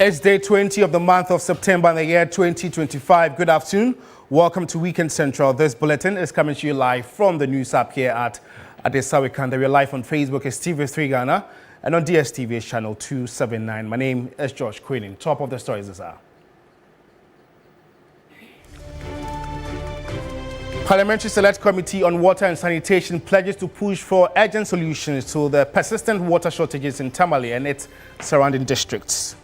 It's day 20 of the month of September in the year 2025. Good afternoon. Welcome to Weekend Central. This bulletin is coming to you live from the news app here at Adesawikanda. We're live on Facebook as TV3 Ghana and on DSTV channel 279. My name is George Queening. Top of the stories this hour. Parliamentary Select Committee on Water and Sanitation pledges to push for urgent solutions to the persistent water shortages in Tamale and its surrounding districts.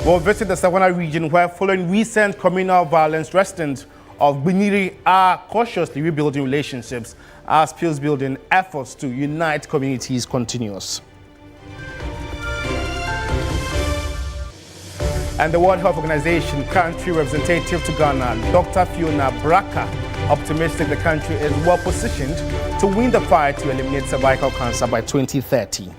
We'll visit the Savannah region where, following recent communal violence, residents of Gbenyiri are cautiously rebuilding relationships as peace-building efforts to unite communities continues. And the World Health Organization country representative to Ghana, Dr. Fiona Braka, optimistic the country is well positioned to win the fight to eliminate cervical cancer by 2030.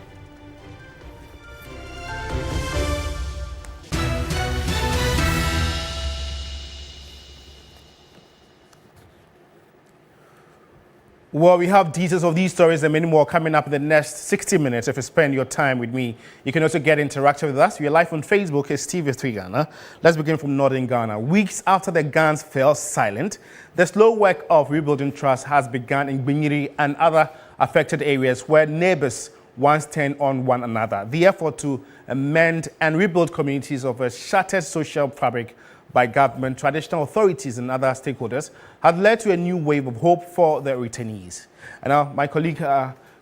Well, we have details of these stories and many more coming up in the next 60 minutes. If you spend your time with me, you can also get interactive with us. We are live on Facebook as TV3 Ghana. Let's begin from northern Ghana. Weeks after the guns fell silent, the slow work of rebuilding trust has begun in Gbenyiri and other affected areas where neighbors once turned on one another. The effort to amend and rebuild communities of a shattered social fabric by government, traditional authorities and other stakeholders had led to a new wave of hope for the returnees. And now my colleague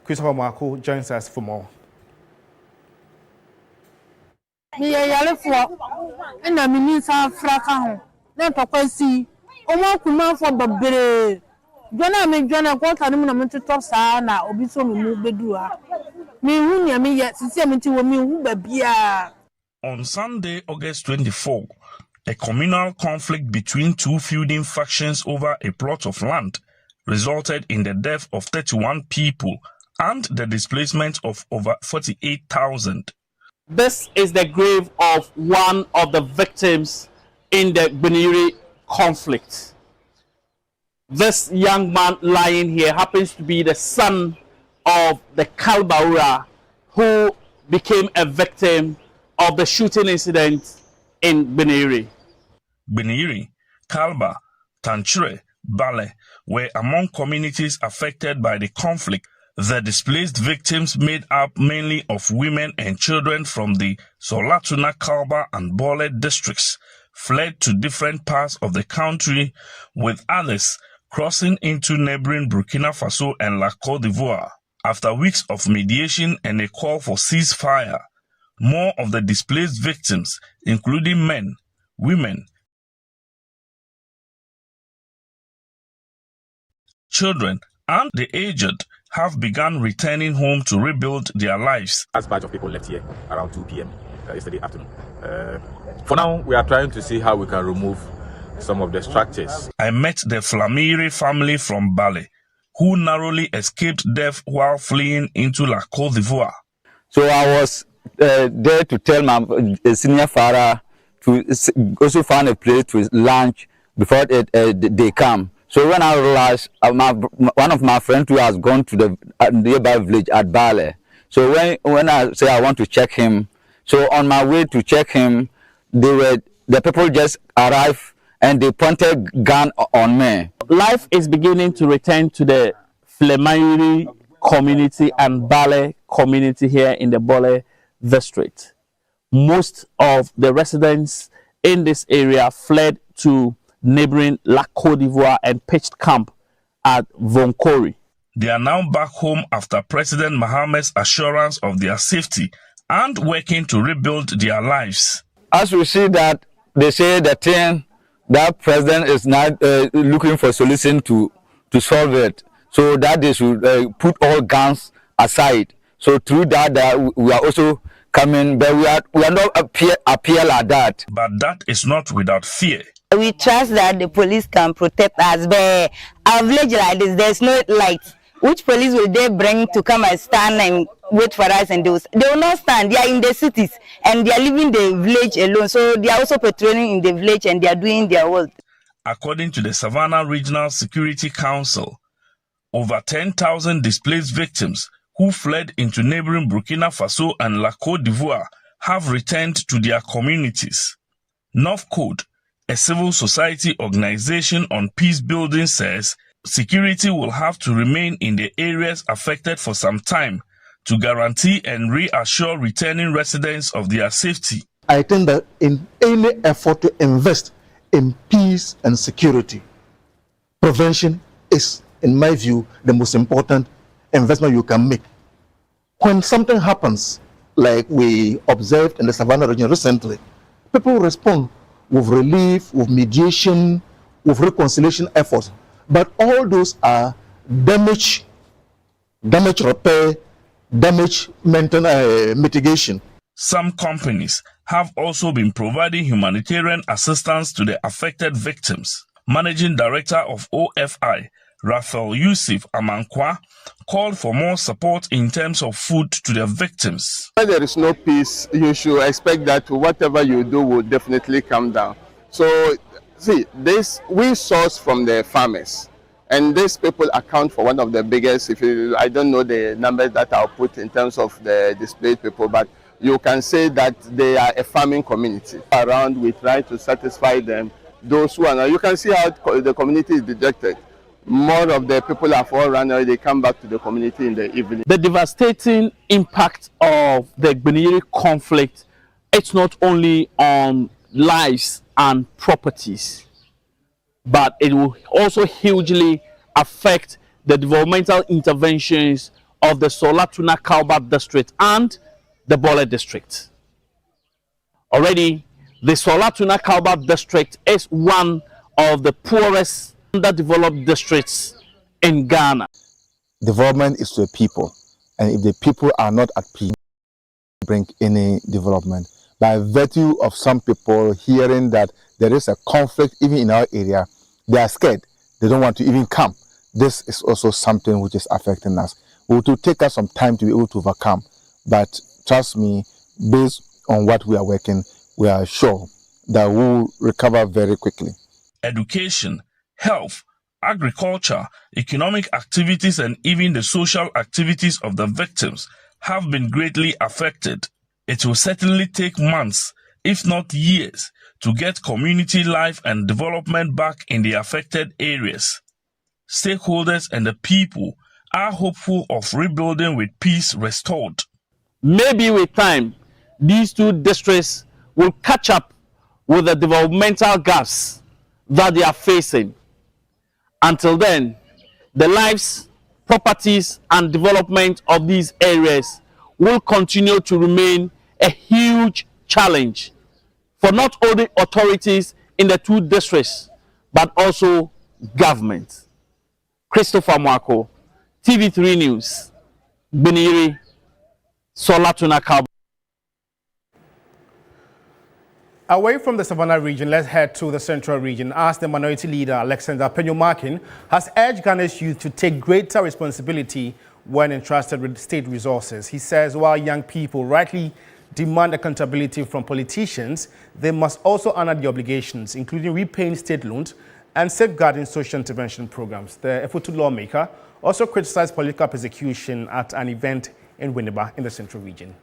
Christopher Marco joins us for more. On Sunday, August 24, a communal conflict between two feuding factions over a plot of land resulted in the death of 31 people and the displacement of over 48,000. This is the grave of one of the victims in the Gbenyiri conflict. This young man lying here happens to be the son of the Kalbaura who became a victim of the shooting incident in Gbenyiri. Gbenyiri, Kalba, Tanchere, Bale were among communities affected by the conflict. The displaced victims made up mainly of women and children from the Solatuna, Kalba and Bole districts fled to different parts of the country, with others crossing into neighboring Burkina Faso and La Côte d'Ivoire. After weeks of mediation and a call for ceasefire, more of the displaced victims, including men, women, children, and the aged, have begun returning home to rebuild their lives. As batch of people left here around 2 p.m. Yesterday afternoon. For now, we are trying to see how we can remove some of the structures. I met the Flamiri family from Bale, who narrowly escaped death while fleeing into La Côte d'Ivoire. So I was there to tell my senior father to also find a place to lunch before they come. So when I realized one of my friends who has gone to the nearby village at Bale. So when I say I want to check him, so on my way to check him, the people just arrived and they pointed gun on me. Life is beginning to return to the Gbenyiri community and Bale community here in the Bole district. Most of the residents in this area fled to neighboring La Côte d'Ivoire and pitched camp at Vonkori. They are now back home after President Mohammed's assurance of their safety and working to rebuild their lives. As we see that they say the thing that president is not looking for solution to solve it, so that they should put all guns aside. So through that we are also coming, but we are not appear like that. But that is not without fear. We trust that the police can protect us, but our village like this, there's no light. Which police will they bring to come and stand and wait for us? And they will not stand. They are in the cities and they are leaving the village alone. So they are also patrolling in the village and they are doing their work. According to the Savannah Regional Security Council, over 10,000 displaced victims who fled into neighboring Burkina Faso and La Côte d'Ivoire have returned to their communities. North Code, a civil society organization on peace building, says security will have to remain in the areas affected for some time to guarantee and reassure returning residents of their safety. I think that in any effort to invest in peace and security, prevention is, in my view, the most important investment you can make. When something happens, like we observed in the Savannah region recently, people respond with relief, with mediation, with reconciliation efforts. But all those are damage repair, damage mitigation. Some companies have also been providing humanitarian assistance to the affected victims. Managing Director of OFI, Raphael Yusuf Amankwa, called for more support in terms of food to the victims. When there is no peace, you should expect that whatever you do will definitely come down. So, see, this we source from the farmers, and these people account for one of the biggest. I don't know the numbers that I'll put in terms of the displaced people, but you can say that they are a farming community. Around, we try to satisfy them. Those who are now, you can see how the community is dejected. More of the people are all run away, they come back to the community in the evening. The devastating impact of the Gbenyiri conflict, it's not only on lives and properties, but it will also hugely affect the developmental interventions of the Solatuna Kalba district and the Bole district. Already, the Solatuna Kalba district is one of the poorest underdeveloped districts in Ghana. Development is to the people, and if the people are not at peace, bring any development. By virtue of some people hearing that there is a conflict even in our area, they are scared. They don't want to even come. This is also something which is affecting us. It will take us some time to be able to overcome, but trust me, based on what we are working, we are sure that we will recover very quickly. Education, health, agriculture, economic activities, and even the social activities of the victims have been greatly affected. It will certainly take months, if not years, to get community life and development back in the affected areas. Stakeholders and the people are hopeful of rebuilding with peace restored. Maybe with time, these two districts will catch up with the developmental gaps that they are facing. Until then, the lives, properties, and development of these areas will continue to remain a huge challenge for not only authorities in the two districts, but also government. Christopher Mwako, TV3 News, Gbenyiri, Solatuna Kalba. Away from the Savannah region, let's head to the Central region as the minority leader, Alexander Penyomakin, has urged Ghana's youth to take greater responsibility when entrusted with state resources. He says while young people rightly demand accountability from politicians, they must also honor the obligations, including repaying state loans and safeguarding social intervention programs. The Efutu lawmaker also criticized political persecution at an event in Winneba in the Central region.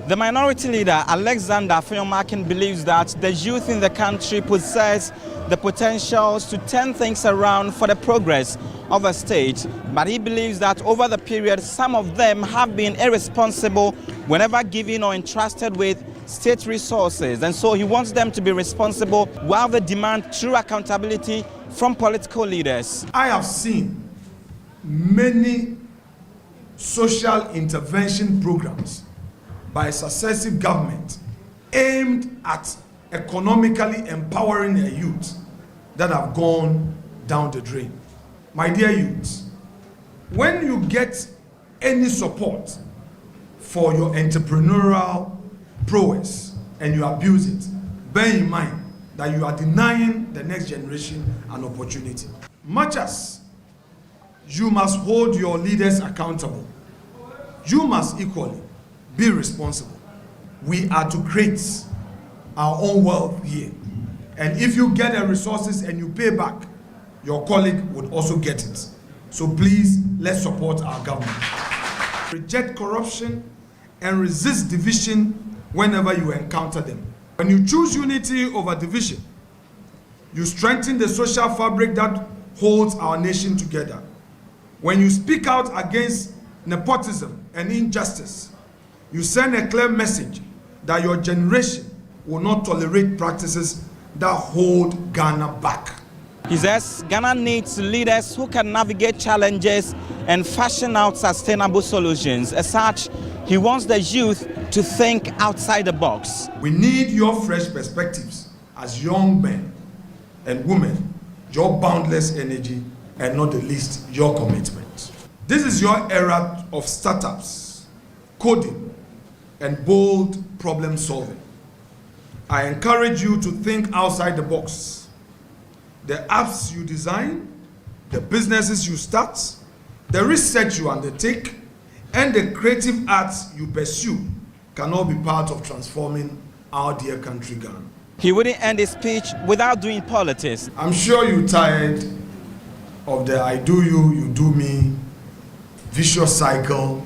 The minority leader, Alexander Penyomakin, believes that the youth in the country possess the potentials to turn things around for the progress of the state. But he believes that over the period, some of them have been irresponsible whenever given or entrusted with state resources. And so he wants them to be responsible while they demand true accountability from political leaders. I have seen many social intervention programs by successive governments aimed at economically empowering a youth that have gone down the drain. My dear youth, when you get any support for your entrepreneurial prowess and you abuse it, bear in mind that you are denying the next generation an opportunity. Much as you must hold your leaders accountable, you must equally be responsible. We are to create our own wealth here. And if you get the resources and you pay back, your colleague would also get it. So please, let's support our government. Reject corruption and resist division whenever you encounter them. When you choose unity over division, you strengthen the social fabric that holds our nation together. When you speak out against nepotism and injustice, you send a clear message that your generation will not tolerate practices that hold Ghana back. He says Ghana needs leaders who can navigate challenges and fashion out sustainable solutions. As such, he wants the youth to think outside the box. We need your fresh perspectives as young men and women, your boundless energy, and not the least, your commitment. This is your era of startups, coding, and bold problem solving. I encourage you to think outside the box. The apps you design, the businesses you start, the research you undertake, and the creative arts you pursue can all be part of transforming our dear country, Ghana. He wouldn't end his speech without doing politics. I'm sure you're tired of the I do you, you do me vicious cycle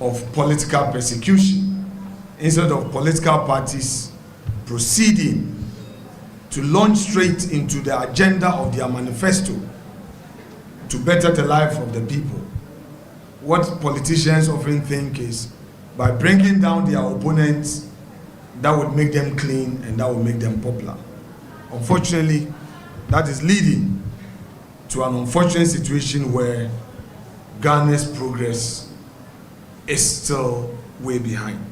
of political persecution instead of political parties proceeding to launch straight into the agenda of their manifesto to better the life of the people. What politicians often think is by bringing down their opponents, that would make them clean and that would make them popular. Unfortunately, that is leading to an unfortunate situation where Ghana's progress is still way behind.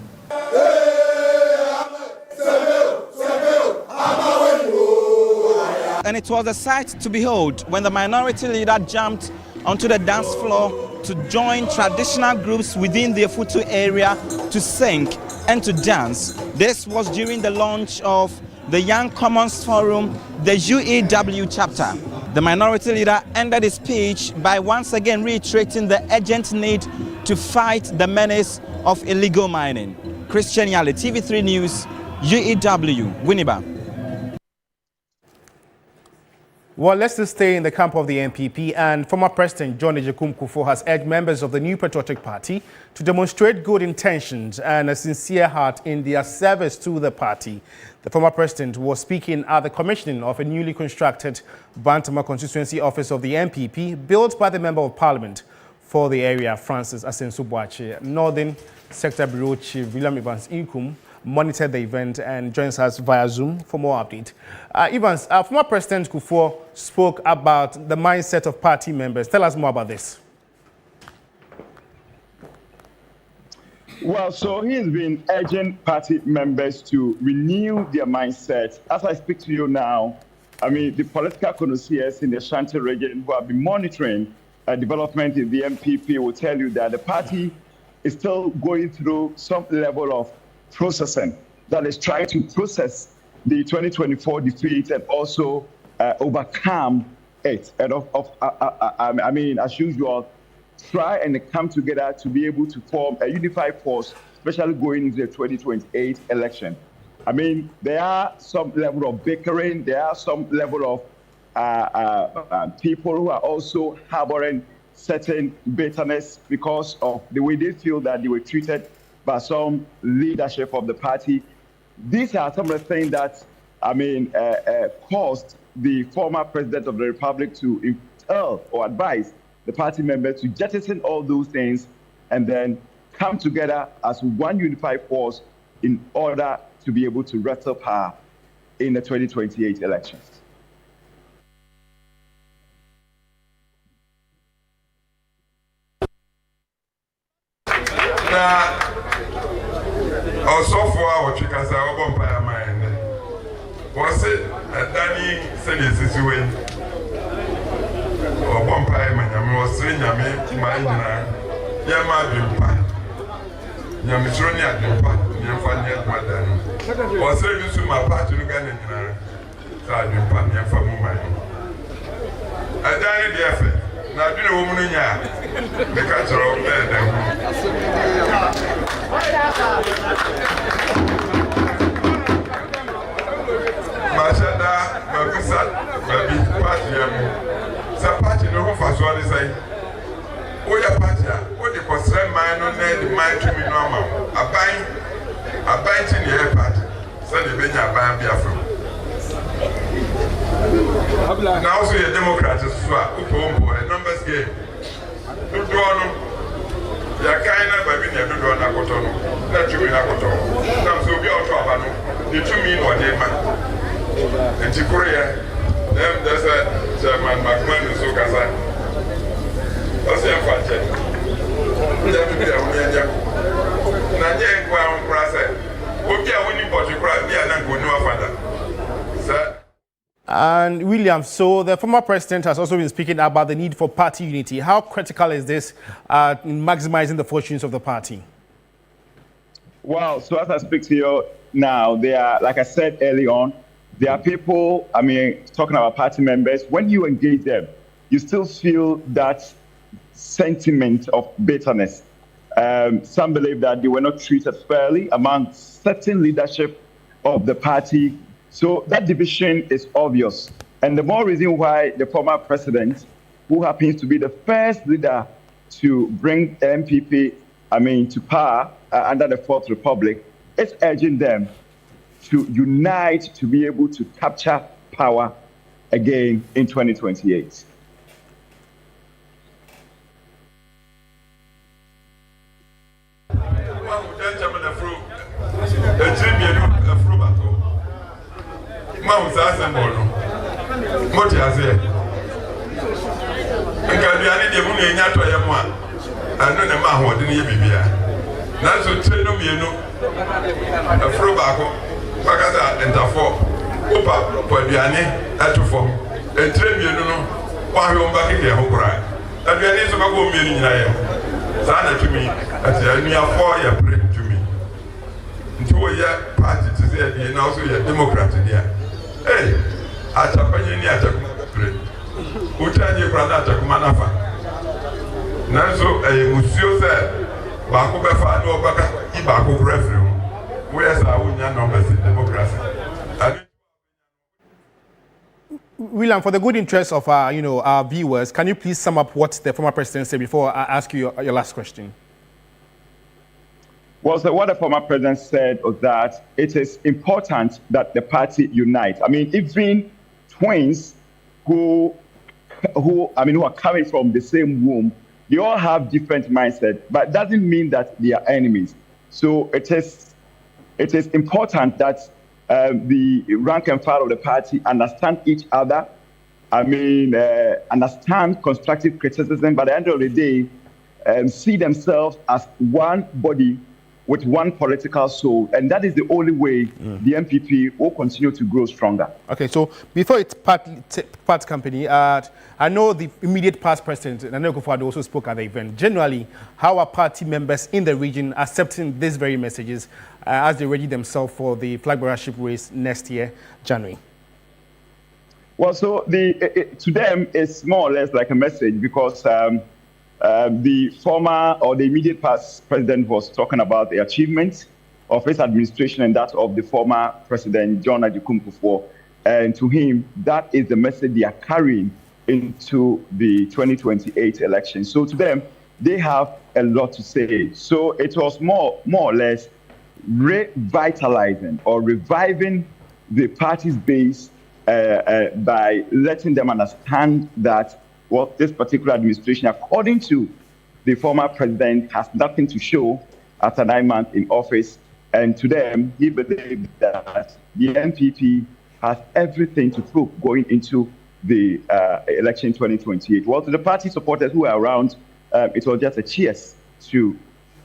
And it was a sight to behold when the minority leader jumped onto the dance floor to join traditional groups within the Afutu area to sing and to dance. This was during the launch of the Young Commons Forum, the UEW chapter. The minority leader ended his speech by once again reiterating the urgent need to fight the menace of illegal mining. Christian Yale, TV3 News, UEW, Winneba. Well, let's just stay in the camp of the NPP, and former President John Ejekum Kufuor has urged members of the New Patriotic Party to demonstrate good intentions and a sincere heart in their service to the party. The former president was speaking at the commissioning of a newly constructed Bantama constituency office of the NPP, built by the Member of Parliament for the area, Francis Asensu-Boakye. Northern Sector Bureau Chief William Evans Inkum monitored the event and joins us via Zoom for more update. Evans, former President Kufuor spoke about the mindset of party members. Tell us more about this. Well, so he has been urging party members to renew their mindset. As I speak to you now, I mean, the political connoisseurs in the Ashanti region who have been monitoring development in the MPP will tell you that the party is still going through some level of processing, that is trying to process the 2024 defeat and also overcome it. And I mean, as usual, try and come together to be able to form a unified force, especially going into the 2028 election. I mean, there are some level of bickering, there are some level of people who are also harboring certain bitterness because of the way they feel that they were treated by some leadership of the party. These are some of the things that, I mean, caused the former president of the republic to tell or advise the party members to jettison all those things and then come together as one unified force in order to be able to wrestle power in the 2028 elections. Also for our chickens, I will buy a mind. Was it a Danny said this way? Or bumpire, man, was saying, I mean, mine, Yama Bimpa. Nyamisro ni adempa, nyamfa ni admadano. Ose yusu mapati n'Ghana nyina. Sa adempa nyamfa mu man. Adani de efe. Na adwene wo mu no nya. Me ka tro na dan. Mashada, mabisa, mabi party yamu. Sa party no ho faso ani sai. Oya party a, o de kosre man no na de man tumi no ama. Aban ti ne e party. Sa de benya aban bia from. Now so your Democrats so a a numbers game. Do no. Ya kaina ba bi ne do na koto no. Na tumi na koto. Na so bi auto aba no. De tumi no de ma. And to Korea, there's a German McMahon in Sokasa. What's your father? Let me be a woman. Nadia, Guam, Brasa. Okay, I wouldn't put your crowd here and go no father. Sir. And William, so the former president has also been speaking about the need for party unity. How critical is this in maximizing the fortunes of the party? Well, so as I speak to you now, they are, like I said early on, there are people, I mean, talking about party members, when you engage them, you still feel that sentiment of bitterness. Some believe that they were not treated fairly among certain leadership of the party. So that division is obvious. And the more reason why the former president, who happens to be the first leader to bring MPP, to power under the Fourth Republic, is urging them to unite to be able to capture power again in 2028. Pagasa entafo opa podiane atufo entremienu no wa hwe omba keke ho kura aduane so ka go mienu nyina ye sa na tumi atianu afo ya pre tumi nti wo ye party to say dey na so ye democrat dia atapanye ni ataku pre utanye kura na ataku manafa na so musio se ba ko be fa no baka iba ko referee. Where's our numbers in democracy? William, for the good interest of our viewers, can you please sum up what the former president said before I ask you your last question? Well, so what the former president said was that it is important that the party unite. Even twins who are coming from the same womb, they all have different mindset, but it doesn't mean that they are enemies. So it is important that the rank and file of the party understand each other. Understand constructive criticism, but at the end of the day, see themselves as one body with one political soul. And that is the only way the MPP will continue to grow stronger. Okay, so before it's part company, I know the immediate past president, Nana Akufo-Addo, also spoke at the event. Generally, how are party members in the region accepting these very messages as they ready themselves for the flag bearership race next year, January? Well, so to them, it's more or less like a message because the former or the immediate past president was talking about the achievements of his administration and that of the former president, John Ajay Kufuor. And to him, that is the message they are carrying into the 2028 election. So to them, they have a lot to say. So it was more or less revitalizing or reviving the party's base by letting them understand that this particular administration, according to the former president, has nothing to show after 9 months in office. And to them, he believes that the NPP has everything to prove going into the election 2028. Well, to the party supporters who are around, it was just a cheers to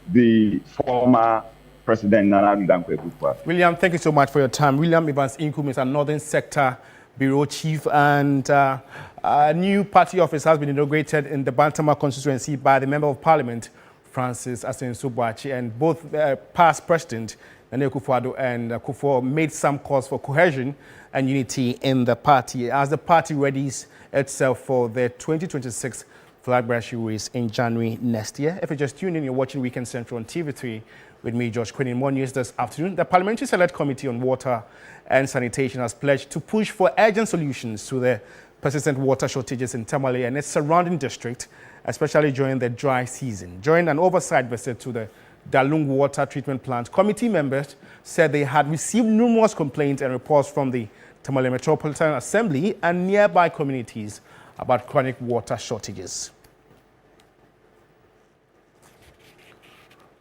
the former President Nana Akufo-Addo. William, thank you so much for your time. William Evans Inkum is a Northern Sector Bureau Chief, and a new party office has been inaugurated in the Bantama constituency by the Member of Parliament Francis Asensio-Boakye, and both past President Nana Akufo-Addo and Akufo made some calls for cohesion and unity in the party as the party readies itself for the 2026 flag bearership race in January next year. If you're just tuning in, you're watching Weekend Central on TV3 with me, Josh Quinn. In more news this afternoon, the Parliamentary Select Committee on Water and Sanitation has pledged to push for urgent solutions to the persistent water shortages in Tamale and its surrounding district, especially during the dry season. During an oversight visit to the Dalung Water Treatment Plant, committee members said they had received numerous complaints and reports from the Tamale Metropolitan Assembly and nearby communities about chronic water shortages.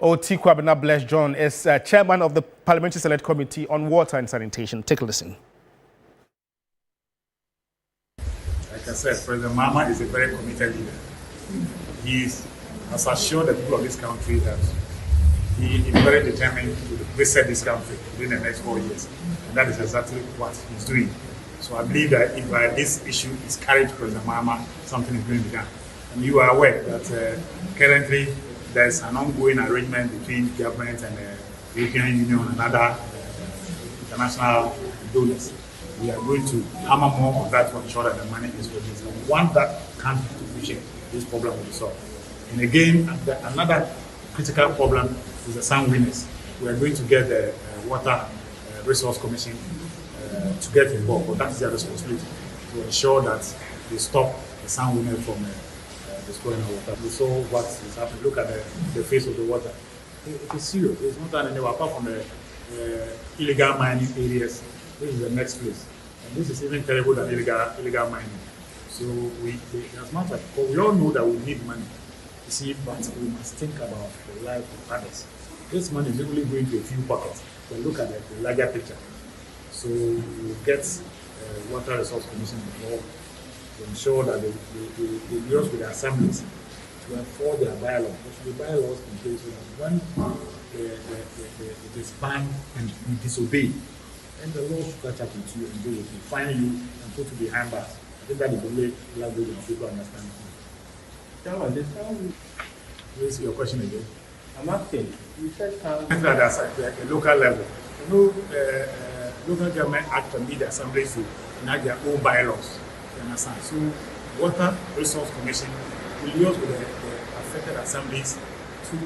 O.T. Kwabena Bless John is chairman of the Parliamentary Select Committee on Water and Sanitation. Take a listen. Like I said, President Mahama is a very committed leader. He has assured the people of this country that he is very determined to reset this country within the next 4 years. And that is exactly what he's doing. So I believe that if this issue is carried to President Mahama, something is going to be done. And you are aware that currently there's an ongoing arrangement between government and the European Union and other international donors. We are going to hammer more on that to ensure that the money is released. And once that comes to fruition, this problem will be solved. And again, another critical problem is the soundwiners. We are going to get the Water Resource Commission to get involved, but that is their responsibility to ensure that they stop the soundwiners from destroying our water. We saw what is happening. Look at the face of the water. It is serious. It's not done anywhere apart from the illegal mining areas. This is the next place. And this is even terrible than illegal mining. So as much as we all know that we need money, you see, but we must think about the life of others. This money is only going to a few pockets. But look at the larger picture. So we get Water Resource Commission involved to ensure that they deal with the assemblies to enforce their bylaws. There should be bylaws in place so that when it is banned and you disobey, and the law should catch up with you and deal with you, fine you and put you behind bars. I think that is the only language that people understand. Please, your question again. I'm asking, you said at the local level. Local government act on the assemblies to enact their own bylaws. You understand? So, Water Resource Commission will use with the affected assemblies to.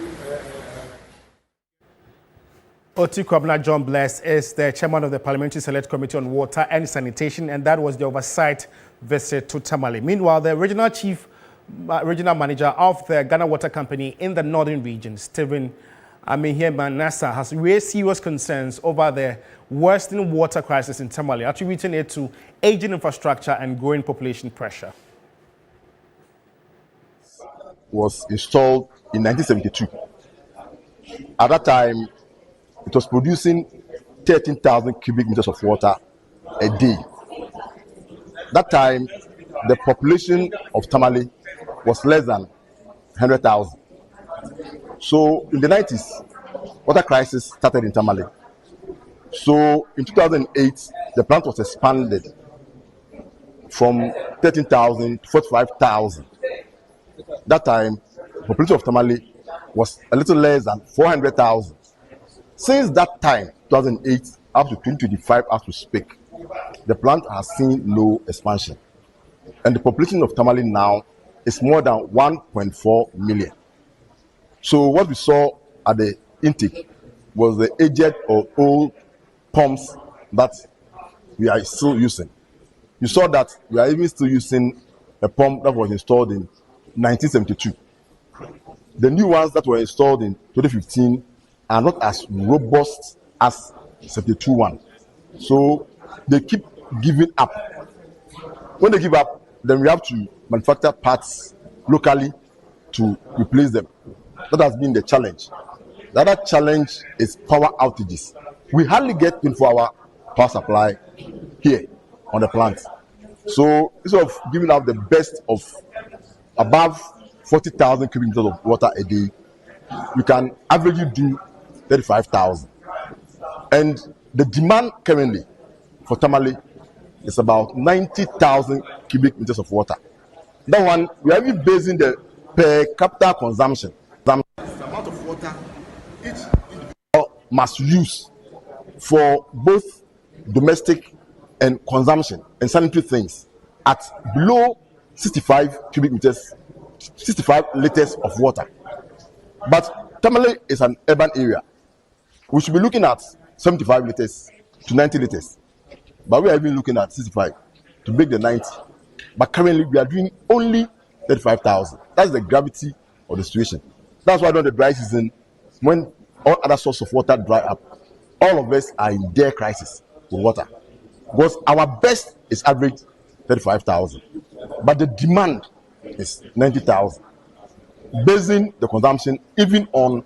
O.T. Kwabena John Bless is the chairman of the Parliamentary Select Committee on Water and Sanitation, and that was the oversight visit to Tamale. Meanwhile, the regional manager of the Ghana Water Company in the northern region, Stephen Manassa, has raised serious concerns over the worsening water crisis in Tamale, attributing it to aging infrastructure and growing population pressure. Was installed in 1972. At that time, it was producing 13,000 cubic meters of water a day. That time, the population of Tamale was less than 100,000. So in the 90s, water crisis started in Tamale. So in 2008, the plant was expanded from 13,000 to 45,000. That time, the population of Tamale was a little less than 400,000. Since that time, 2008, up to 2025 as we speak, the plant has seen no expansion. And the population of Tamale now is more than 1.4 million. So what we saw at the intake was the aged or old pumps that we are still using. You saw that we are even still using a pump that was installed in 1972. The new ones that were installed in 2015 are not as robust as 72 one. So they keep giving up. When they give up, then we have to manufacture parts locally to replace them. That has been the challenge. The other challenge is power outages. We hardly get 24-hour power supply here on the plant. So instead of giving out the best of above 40,000 cubic meters of water a day, we can averagely do 35,000. And the demand currently for Tamale is about 90,000 cubic meters of water. That one, we are even basing the per capita consumption. must use for both domestic and consumption and sanitary things at below 65 cubic meters, 65 liters of water. But Tamale is an urban area. We should be looking at 75 liters to 90 liters. But we are even looking at 65 to make the 90. But currently we are doing only 35,000. That's the gravity of the situation. That's why during the dry season, when all other sources of water dry up, all of us are in dire crisis with water. Because our best is average 35,000. But the demand is 90,000. Basing the consumption even on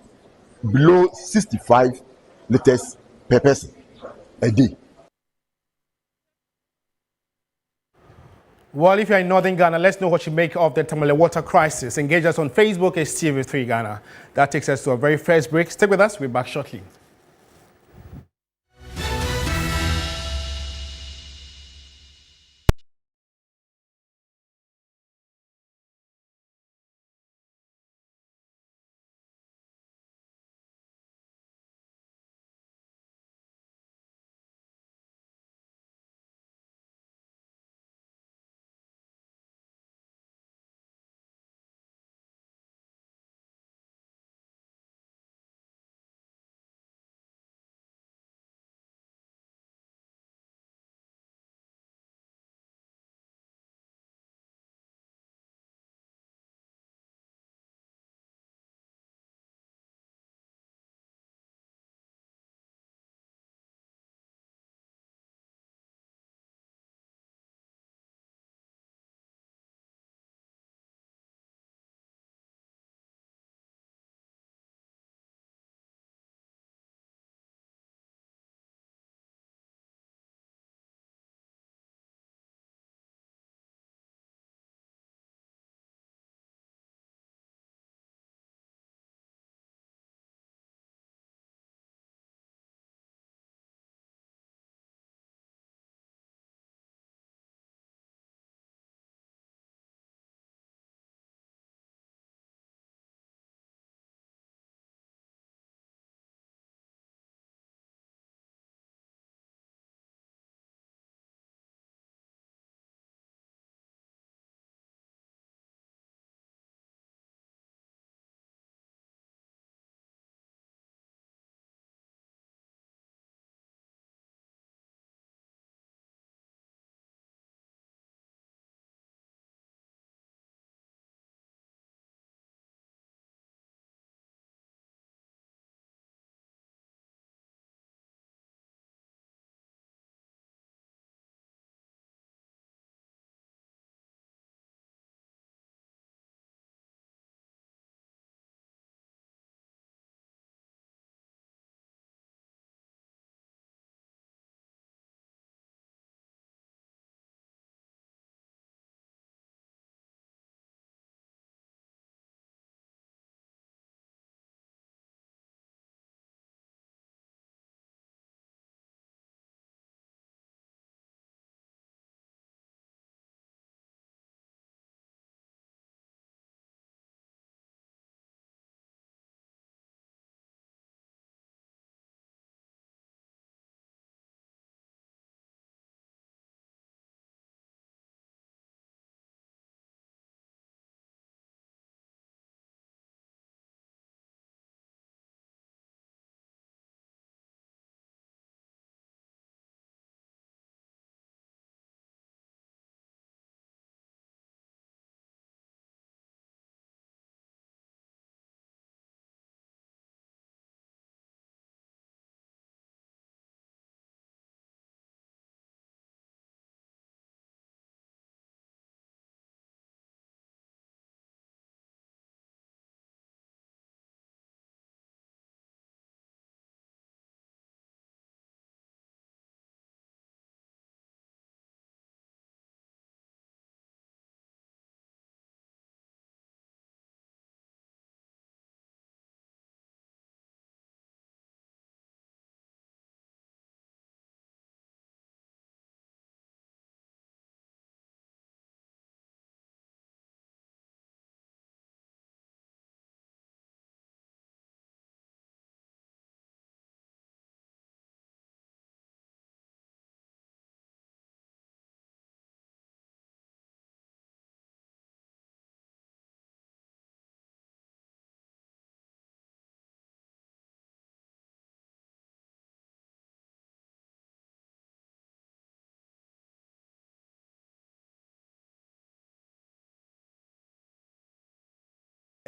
below 65 liters per person a day. Well, if you're in Northern Ghana, let's know what you make of the Tamale water crisis. Engage us on Facebook, it's TV3 Ghana. That takes us to our very first break. Stick with us, we'll be back shortly.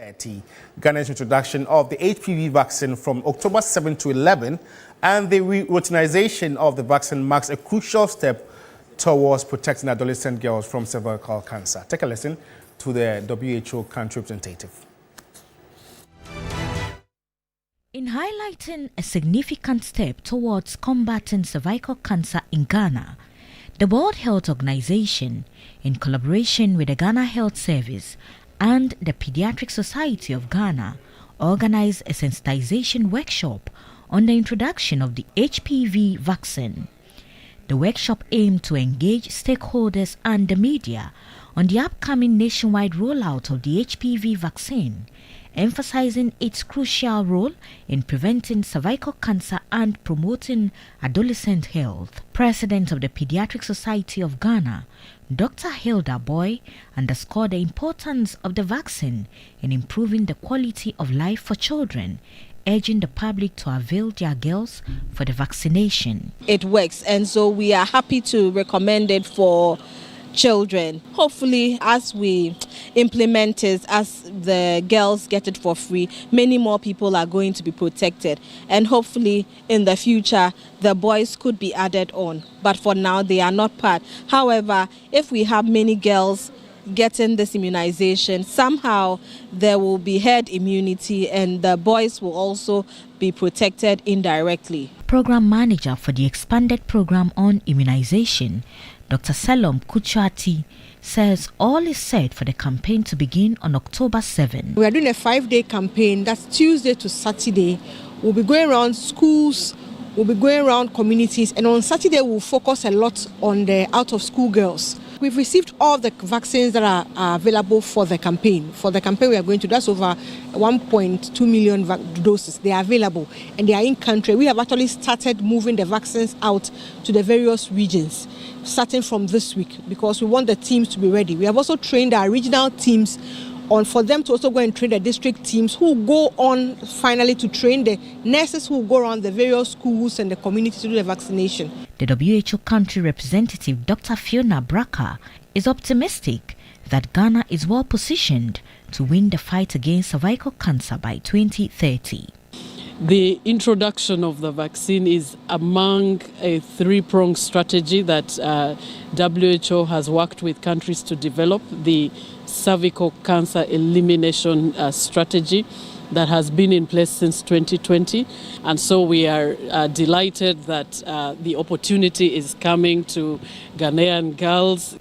2030. Ghana's introduction of the HPV vaccine from October 7 to 11 and the routinization of the vaccine marks a crucial step towards protecting adolescent girls from cervical cancer. Take a listen to the WHO country representative. In highlighting a significant step towards combating cervical cancer in Ghana, the World Health Organization, in collaboration with the Ghana Health Service and the Pediatric Society of Ghana, organized a sensitization workshop on the introduction of the HPV vaccine. The workshop aimed to engage stakeholders and the media on the upcoming nationwide rollout of the HPV vaccine, emphasizing its crucial role in preventing cervical cancer and promoting adolescent health. President of the Pediatric Society of Ghana, Dr. Hilda Boy, underscored the importance of the vaccine in improving the quality of life for children, urging the public to avail their girls for the vaccination. It works, and so we are happy to recommend it for children. Hopefully, as we implement it, as the girls get it for free, many more people are going to be protected, and hopefully in the future the boys could be added on, but for now they are not part. However, if we have many girls getting this immunization, somehow there will be herd immunity and the boys will also be protected indirectly. Program manager for the expanded program on immunization, Dr. Salom Kuchati, says all is set for the campaign to begin on October 7. We are doing a 5-day campaign. That's Tuesday to Saturday. We'll be going around schools, we'll be going around communities, and on Saturday we'll focus a lot on the out-of-school girls. We've received all the vaccines that are available for the campaign. For the campaign we are going to, that's over 1.2 million doses. They are available and they are in country. We have actually started moving the vaccines out to the various regions, starting from this week, because we want the teams to be ready. We have also trained our regional teams for them to also go and train the district teams who go on finally to train the nurses who go around the various schools and the community to do the vaccination. The WHO country representative, Dr. Fiona Braka, is optimistic that Ghana is well positioned to win the fight against cervical cancer by 2030. The introduction of the vaccine is among a three-pronged strategy that WHO has worked with countries to develop, the cervical cancer elimination strategy that has been in place since 2020. And so we are delighted that the opportunity is coming to Ghanaian girls.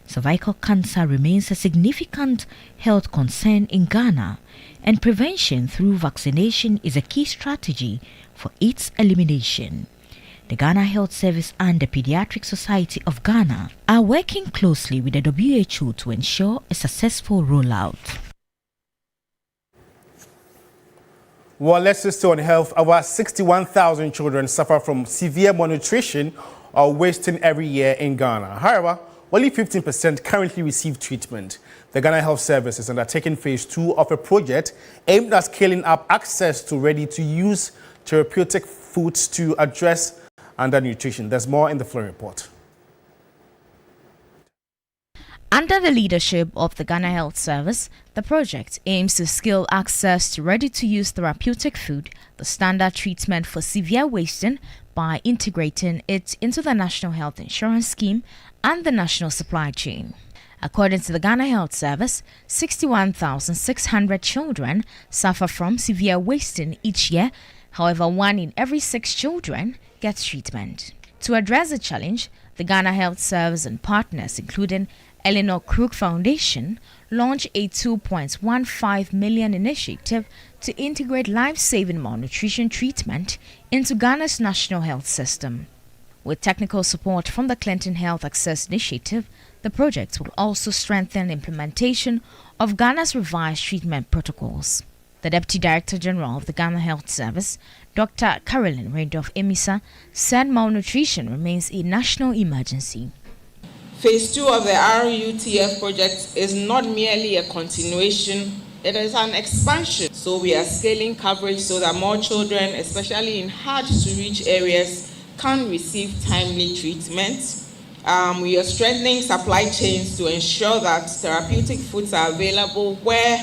Cervical cancer remains a significant health concern in Ghana, and prevention through vaccination is a key strategy for its elimination. The Ghana Health Service and the Pediatric Society of Ghana are working closely with the WHO to ensure a successful rollout. Well, let's just stay on health. About 61,000 children suffer from severe malnutrition or wasting every year in Ghana. However, only 15% currently receive treatment. The Ghana Health Service is undertaking phase 2 of a project aimed at scaling up access to ready-to-use therapeutic foods to address undernutrition. There's more in the flow report. Under the leadership of the Ghana Health Service, the project aims to scale access to ready-to-use therapeutic food, the standard treatment for severe wasting, by integrating it into the National Health Insurance Scheme and the national supply chain. According to the Ghana Health Service, 61,600 children suffer from severe wasting each year. However, 1 in every 6 children gets treatment. To address the challenge, the Ghana Health Service and partners, including Eleanor Crook Foundation, launched a 2.15 million initiative to integrate life-saving malnutrition treatment into Ghana's national health system. With technical support from the Clinton Health Access Initiative, the project will also strengthen implementation of Ghana's revised treatment protocols. The Deputy Director General of the Ghana Health Service, Dr. Caroline Randolph-Emisa, said malnutrition remains a national emergency. Phase 2 of the RUTF project is not merely a continuation, it is an expansion. So we are scaling coverage so that more children, especially in hard-to-reach areas, can receive timely treatment. We are strengthening supply chains to ensure that therapeutic foods are available where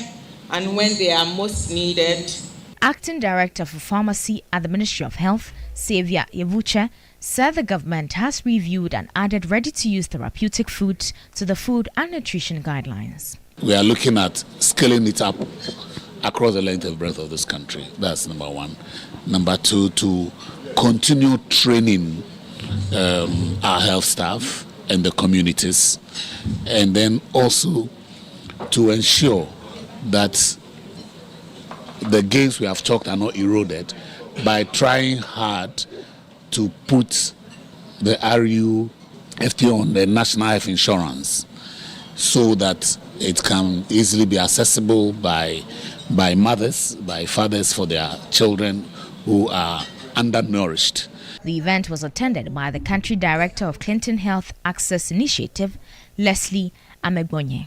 and when they are most needed. Acting Director for Pharmacy at the Ministry of Health, Xavier Yevuche, said the government has reviewed and added ready-to-use therapeutic foods to the food and nutrition guidelines. We are looking at scaling it up across the length and breadth of this country. That's number one. Number two, to continue training our health staff and the communities, and then also to ensure that the gains we have talked are not eroded by trying hard to put the RU FT on the National Health Insurance so that it can easily be accessible by mothers, by fathers for their children who are undernourished. The event was attended by the Country Director of Clinton Health Access Initiative, Leslie Amegbonye.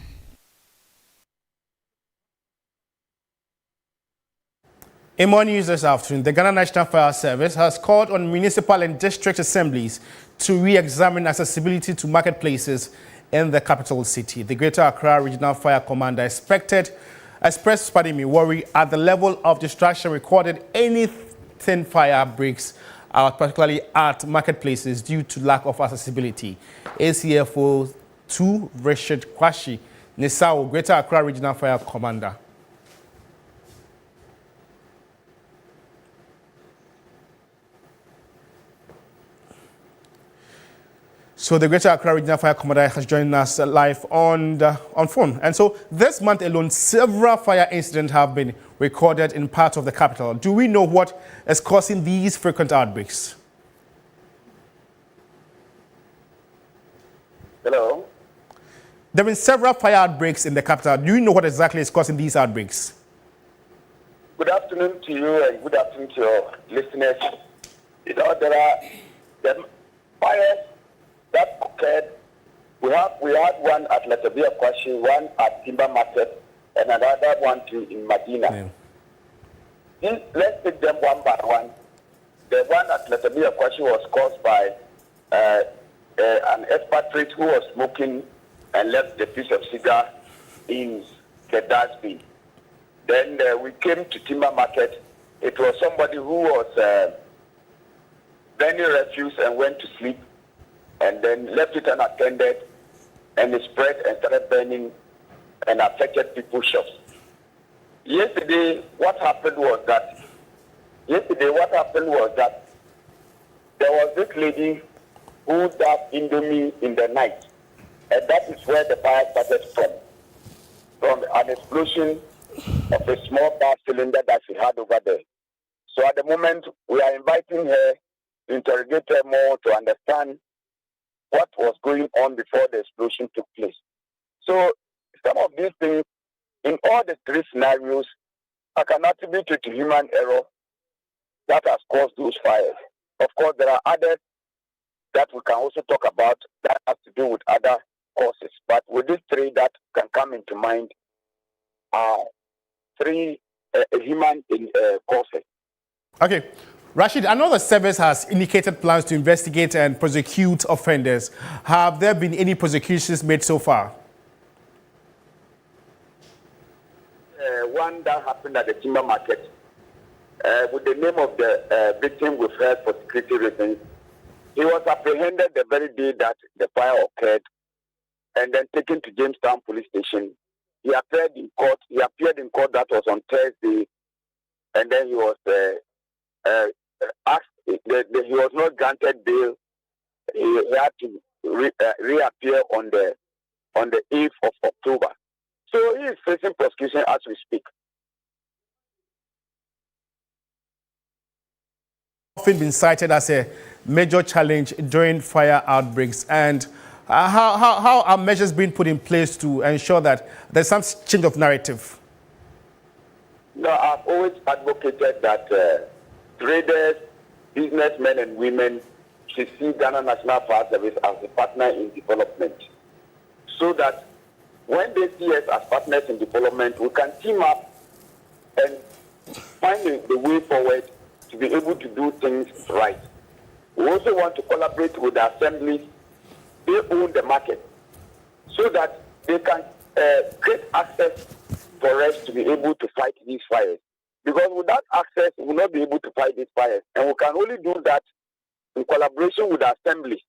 In more news this afternoon, the Ghana National Fire Service has called on municipal and district assemblies to re-examine accessibility to marketplaces in the capital city. The Greater Accra Regional Fire Commander expressed worry at the level of destruction recorded anything fire breaks out, particularly at marketplaces, due to lack of accessibility. ACFO 2 Richard Kwashi Nisao, Greater Accra Regional Fire Commander. So the Greater Accra Regional Fire Commander has joined us live on phone. And so this month alone, several fire incidents have been recorded in parts of the capital. Do we know what is causing these frequent outbreaks? Hello? There have been several fire outbreaks in the capital. Do you know what exactly is causing these outbreaks? Good afternoon to you and good afternoon to your listeners. You know, there are the fires that occurred. We had one at Latabia Kwashi, one at Timber Market, and another one too in Medina. Yeah. Let's take them one by one. The one at Latabia Kwashi was caused by an expatriate who was smoking and left the piece of cigar in the dustbin. Then we came to Timber Market. It was somebody who was burning refuse and went to sleep, and then left it unattended, and it spread and started burning and affected people's shops. Yesterday, what happened was that there was this lady who died Indomie in the night, and that is where the fire started from an explosion of a small gas cylinder that she had over there. So at the moment, we are inviting her to interrogate her more to understand what was going on before the explosion took place. So some of these things, in all the three scenarios, I can attribute it to human error that has caused those fires. Of course, there are others that we can also talk about that have to do with other causes. But with these three that can come into mind are three human causes. Okay. Rashid, I know the service has indicated plans to investigate and prosecute offenders. Have there been any prosecutions made so far? One that happened at the Timber Market, with the name of the victim we've heard for security reasons. He was apprehended the very day that the fire occurred and then taken to Jamestown Police Station. He appeared in court. That was on Thursday, and then he was asked. He was not granted bail. He had to reappear on the 8th of October. So he is facing prosecution as we speak. Often been cited as a major challenge during fire outbreaks, and how are measures being put in place to ensure that there's some change of narrative? No, I've always advocated that traders, businessmen and women should see Ghana National Fire Service as a partner in development, so that when they see us as partners in development, we can team up and find the way forward to be able to do things right. We also want to collaborate with the assemblies. They own the market, so that they can create access for us to be able to fight these fires. Because without access, we will not be able to fight these fires. And we can only do that in collaboration with the assembly,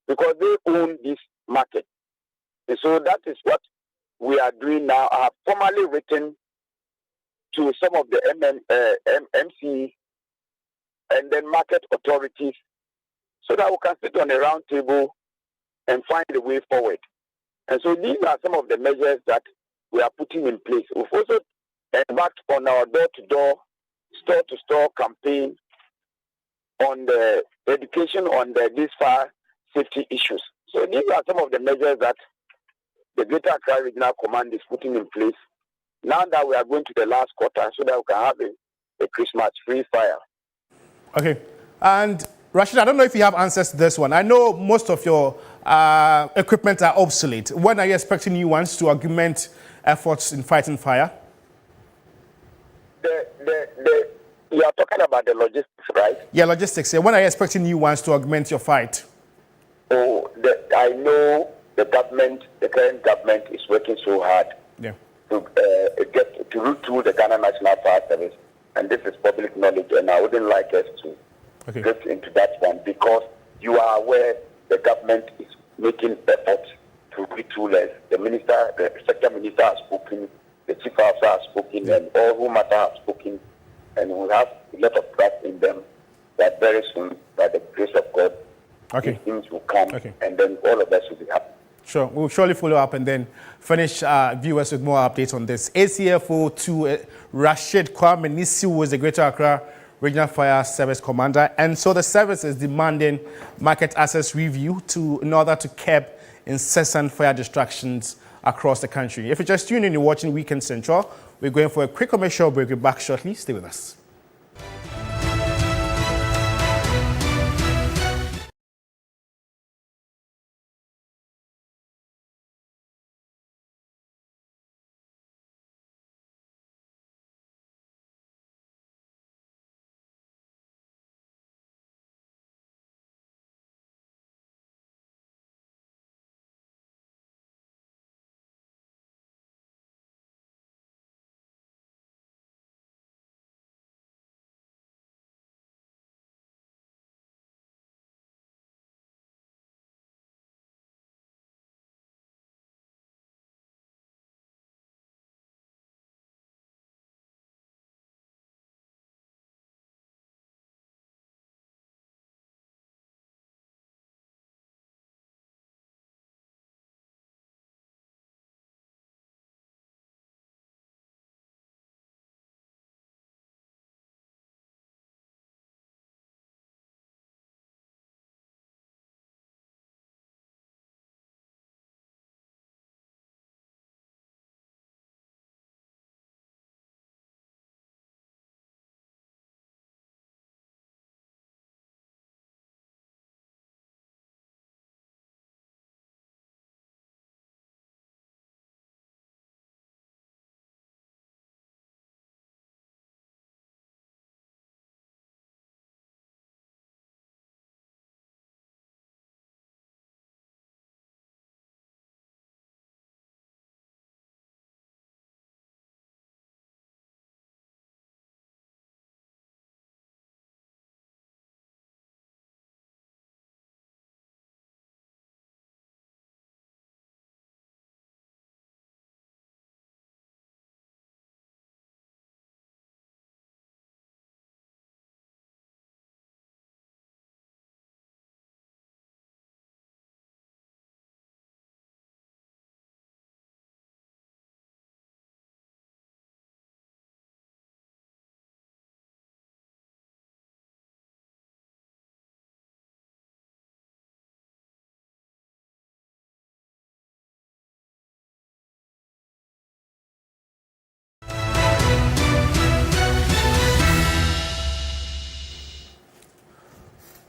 because they own this market. And so that is what we are doing now. I have formally written to some of the MC and then market authorities so that we can sit on a round table and find a way forward. And so these are some of the measures that we are putting in place. We've also embarked on our door-to-door, store-to-store campaign on the education on these fire safety issues. So these are some of the measures that the Greater Accra Regional Command is putting in place now that we are going to the last quarter so that we can have a Christmas-free fire. Okay. And Rashid, I don't know if you have answers to this one. I know most of your equipment are obsolete. When are you expecting new ones to augment efforts in fighting fire? You are talking about the logistics, right? Yeah, logistics. Yeah. When are you expecting new ones to augment your fight? Oh, I know the government, the current government is working so hard to root through the Ghana National Fire Service. And this is public knowledge, and I wouldn't like us to get into that one because you are aware the government is making efforts to retool us. The minister, the sector minister has spoken, the chief officer has spoken, and all who matter have spoken, and we have a lot of trust in them that very soon, by the grace of God, these things will come, and then all of us will be happy. Sure, we'll surely follow up and then furnish viewers with more updates on this. ACFO to Rashid Kwame Nisi, who is the Greater Accra Regional Fire Service Commander. And so the service is demanding market access review in order to curb incessant fire distractions across the country. If you're just tuning in, you're watching Weekend Central. We're going for a quick commercial break. We'll be back shortly. Stay with us.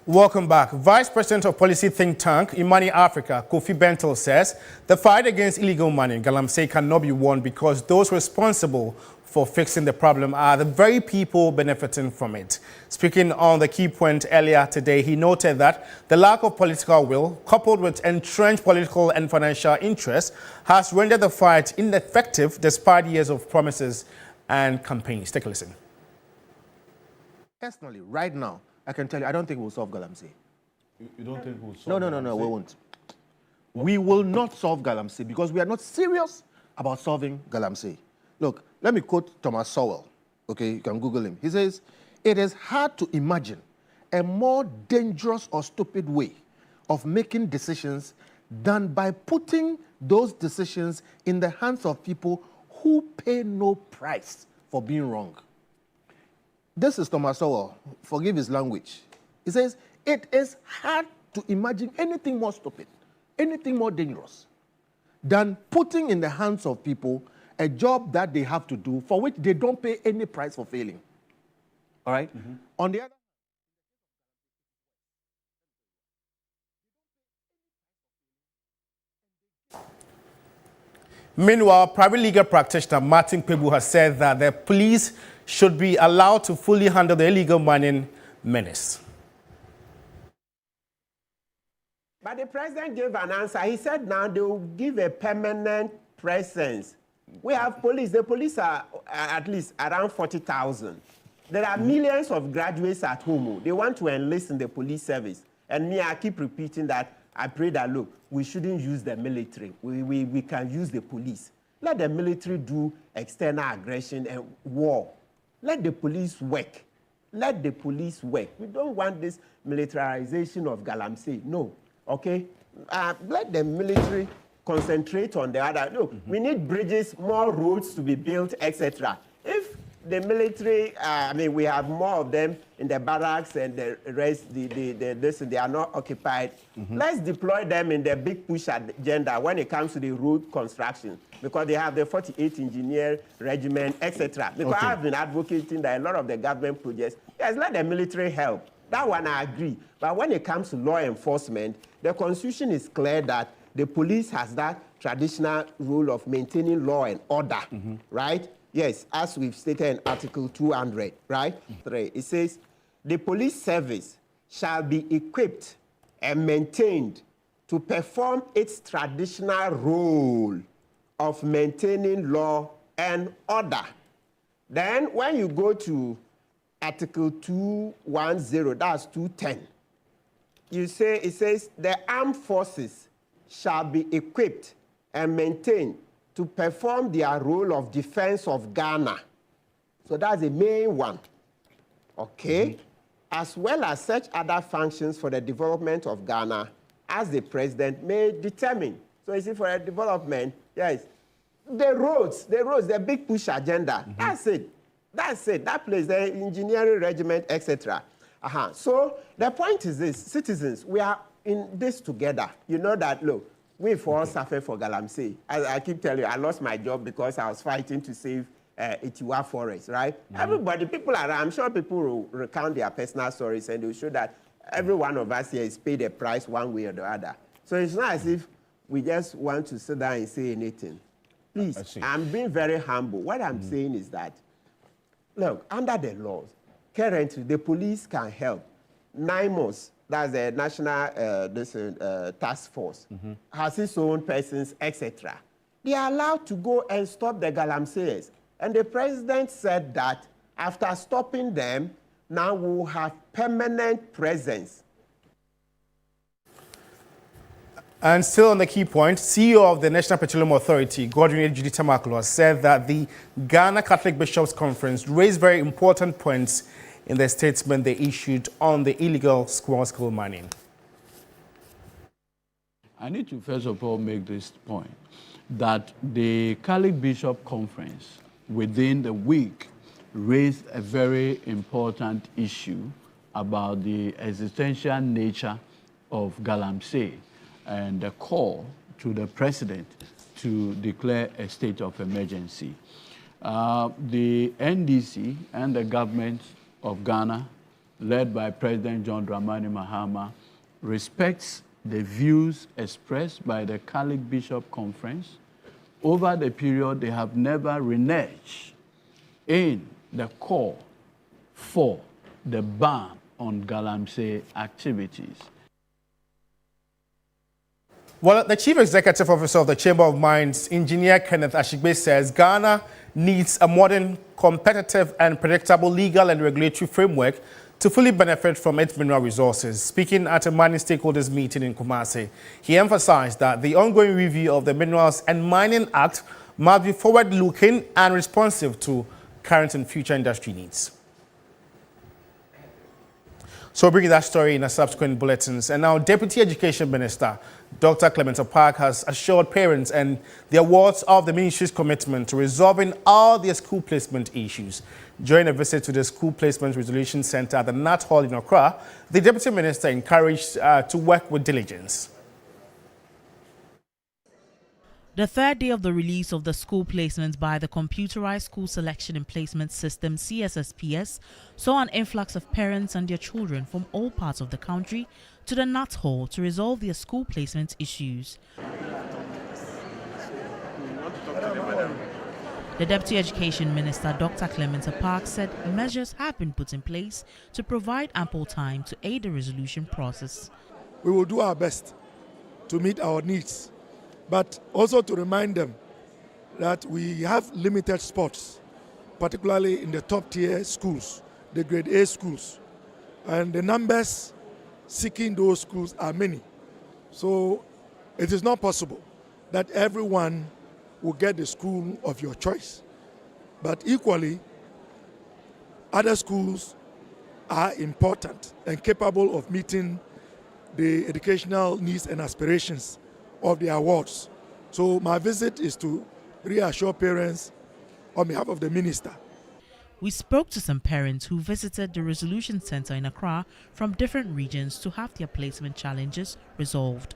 Welcome back. Vice President of Policy Think Tank, Imani Africa, Kofi Bentel says the fight against illegal money in Galamsey cannot be won because those responsible for fixing the problem are the very people benefiting from it. Speaking on the key point earlier today, he noted that the lack of political will, coupled with entrenched political and financial interests, has rendered the fight ineffective despite years of promises and campaigns. Take a listen. Personally, right now, I can tell you, I don't think we'll solve Galamsey. You don't think we'll solve No, we won't. We will not solve Galamsey because we are not serious about solving Galamsey. Look, let me quote Thomas Sowell. Okay, you can Google him. He says, "It is hard to imagine a more dangerous or stupid way of making decisions than by putting those decisions in the hands of people who pay no price for being wrong." This is Thomas Sowell. Forgive his language. He says, it is hard to imagine anything more stupid, anything more dangerous than putting in the hands of people a job that they have to do for which they don't pay any price for failing. All right? On the other Meanwhile, private legal practitioner Martin Pebu has said that the police should be allowed to fully handle the illegal mining menace. But the president gave an answer. He said now they will give a permanent presence. We have police. The police are at least around 40,000. There are millions of graduates at home. They want to enlist in the police service. And me, I keep repeating that. I pray that, look, we shouldn't use the military. We can use the police. Let the military do external aggression and war. Let the police work. Let the police work. We don't want this militarization of Galamsey. No. Okay? Let the military concentrate on the other. Look, we need bridges, more roads to be built, etc. If the military, we have more of them in the barracks and the rest, they are not occupied. Let's deploy them in the big push agenda when it comes to the road construction, because they have the 48th Engineer Regiment, etc. Because I've been advocating that a lot of the government projects, yes, let the military help. That one I agree. But when it comes to law enforcement, the Constitution is clear that the police has that traditional role of maintaining law and order, right? Yes, as we've stated in Article 200, right? 3, it says, the police service shall be equipped and maintained to perform its traditional role of maintaining law and order. Then when you go to Article 210, that's 210, you say, it says, the armed forces shall be equipped and maintained to perform their role of defense of Ghana. So that's the main one, okay? As well as such other functions for the development of Ghana as the president may determine. So you see, for a development, yes, the roads, the big push agenda, that's it. That place, the engineering regiment, etc. So the point is this, citizens, we are in this together. You know that, look, we've all suffered for Galamsey. I keep telling you, I lost my job because I was fighting to save Itiwa Forest, right? Everybody, people around, I'm sure people will recount their personal stories and they'll show that every one of us here is paid a price one way or the other. So it's not as if we just want to sit down and say anything. Please, I'm being very humble. What I'm saying is that, look, under the laws, currently the police can help. NIMOS, that's the National Task Force, has its own persons, etc. They are allowed to go and stop the Galamseyers. And the president said that after stopping them, now we'll have permanent presence. And still on the key point, CEO of the National Petroleum Authority, Gbenyiri Tamale, said that the Ghana Catholic Bishops' Conference raised very important points in the statement they issued on the illegal small-scale mining. I need to first of all make this point, that the Catholic Bishop Conference within the week raised a very important issue about the existential nature of Galamsey and the call to the president to declare a state of emergency. The NDC and the government of Ghana, led by President John Dramani Mahama, respects the views expressed by the Catholic Bishop Conference. Over the period, they have never reneged in the call for the ban on galamsey activities. Well, the Chief Executive Officer of the Chamber of Mines, Engineer Kenneth Ashigbe, says Ghana needs a modern, competitive and predictable legal and regulatory framework to fully benefit from its mineral resources. Speaking at a mining stakeholders meeting in Kumasi, he emphasized that the ongoing review of the Minerals and Mining Act must be forward-looking and responsive to current and future industry needs. So bringing that story in a subsequent bulletins. And now Deputy Education Minister Dr. Clement Park has assured parents and the awards of the ministry's commitment to resolving all their school placement issues. During a visit to the School Placement Resolution Center at the Nat Hall in Accra, the Deputy Minister encouraged to work with diligence. The third day of the release of the school placements by the Computerized School Selection and Placement System CSSPS saw an influx of parents and their children from all parts of the country to the Nat Hall to resolve their school placement issues. The Deputy Education Minister, Dr. Clement Park, said measures have been put in place to provide ample time to aid the resolution process. We will do our best to meet our needs, but also to remind them that we have limited spots, particularly in the top tier schools, the grade A schools, and the numbers seeking those schools are many. So it is not possible that everyone will get the school of your choice. But equally, other schools are important and capable of meeting the educational needs and aspirations of the awards. So my visit is to reassure parents on behalf of the minister. We spoke to some parents who visited the Resolution Center in Accra from different regions to have their placement challenges resolved.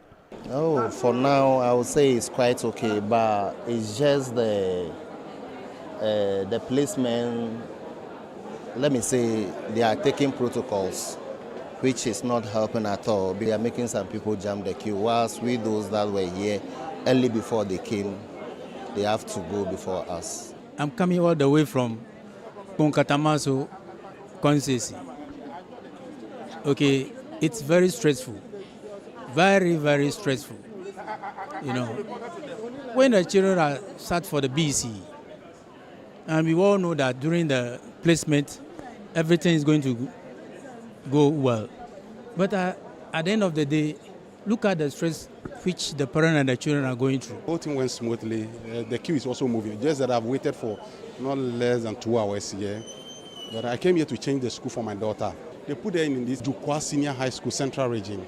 Oh, for now, I would say it's quite okay, but it's just the placement. Let me say they are taking protocols, which is not helping at all. They are making some people jump the queue. Whilst we those that were here early before they came, they have to go before us. I'm coming all the way from Ponkatamaso constituency. Okay, it's very stressful. Very, very stressful. You know, when the children are sat for the BC, and we all know that during the placement, everything is going to go well. But at the end of the day, look at the stress which the parents and the children are going through. The whole thing went smoothly. The queue is also moving. Just that I've waited for not less than 2 hours here. But I came here to change the school for my daughter. They put her in this Dukwa Senior High School Central Region.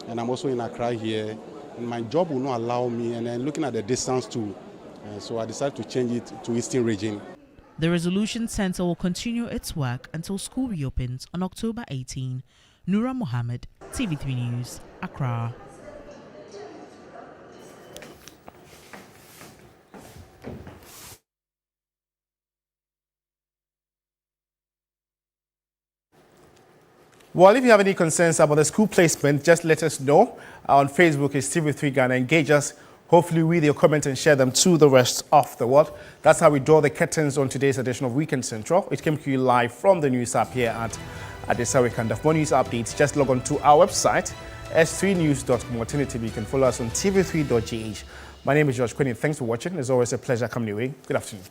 And I'm also in Accra here. And my job will not allow me. And then looking at the distance too. So I decided to change it to Eastern Region. The Resolution Center will continue its work until school reopens on October 18. Noura Mohammed, TV3 News, Accra. Well, if you have any concerns about the school placement, just let us know. On Facebook is TV3 Ghana. Engage us. Hopefully read your comments and share them to the rest of the world. That's how we draw the curtains on today's edition of Weekend Central. It came to you live from the news app here at Adesawikanda. For news updates, just log on to our website, s3news.com. Alternatively, you can follow us on tv3.gh. My name is George Quinn. Thanks for watching. It's always a pleasure coming your way. Good afternoon.